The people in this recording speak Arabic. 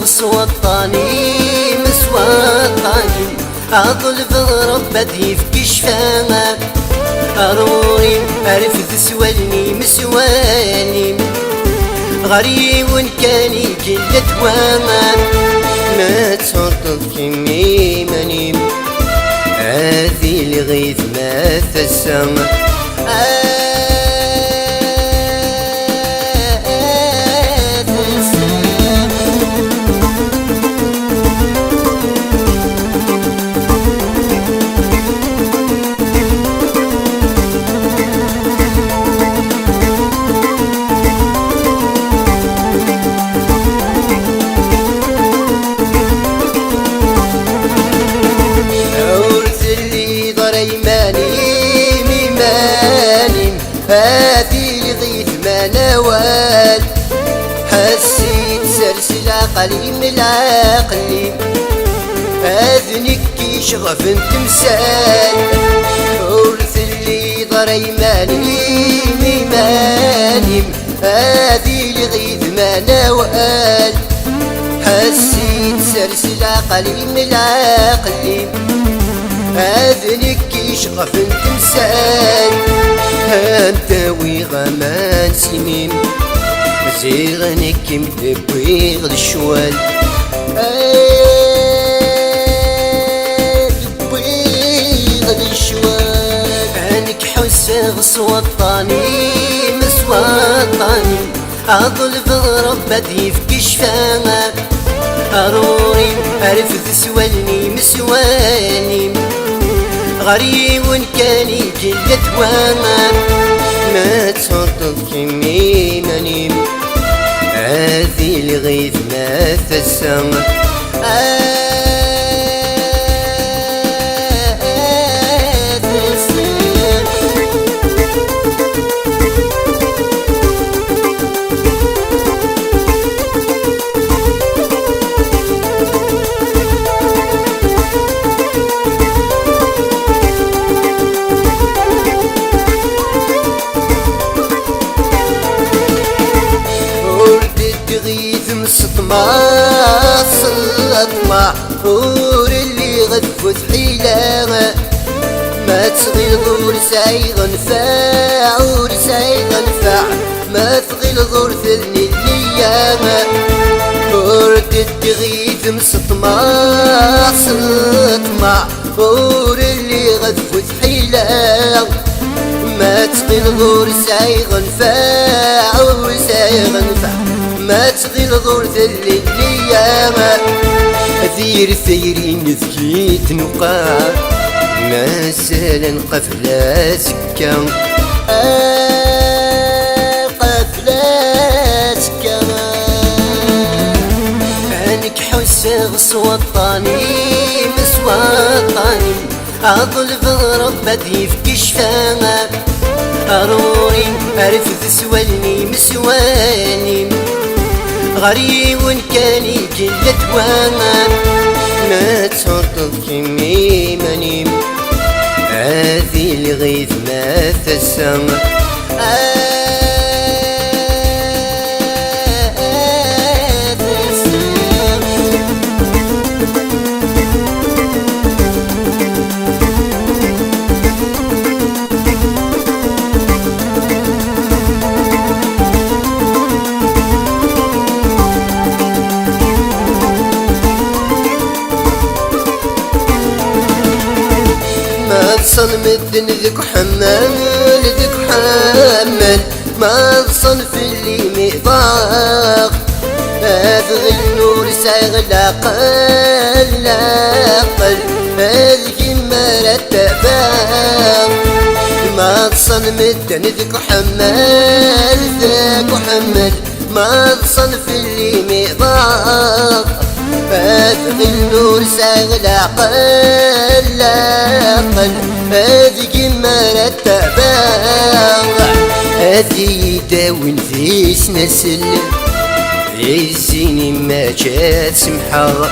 غص وطاني مسوطاني أظل بربتي في كشفاك أروري أرفد سوالني مسواني غريب كاني كل توامك ما تصدق كمي مني هذه الغيث ما تسمى هذه لغيث ما نوال حسيت سلسل عقلي من العقل أذنك كي شغف تمثال ورث اللي ضري ماني هذه لغيث ما نوال حسيت سلسل عقلي من العقل أذنك كي شغف تمثال أنت وغمان سنين زيغنك مدبوي غد الشوال مدبوي غد الشوال عنك حس غص وطاني مسوطاني أظل بربتي في كشفاك أروري أرفد سوالني مسواني غريب كاني كل توامك ما تصدق كمي مني هذه الغيث ما تسمى ما صلت مع حور اللي غفت حيلها ما تغيل ظهور سايغ نفاع عور سايغ نفاع ما تغيل ظهور ثلني النيامة ورد التغيث مسطمع صلت حور اللي غفت حيلها ما تغيل ظهور سايغ نفاع عور سايغ نفاع ما تغيل ظهور ثلي النيامة أثير ثيرين ذكيت نقاع ما سالا قفلة سكة قفلة سكة عنك حس غص وطاني مسوطاني أظل بربتي في كشفاك أروري أرفد سوالني مسواني غريب كاني كل توامك ما تصدق كمي مني هذه الغيث ما تسمى مدن ذك حمل ذك حمل ما صنف اللي مضاق هذا النور سايغ العقل هذه مرتبة ما تصن مدن ذك حمل ذك حمل ما صنف اللي مضاق هذا النور سايغ العقل هذه مرتبة هذه داون ذيس نسل الزيني ما جات سمحة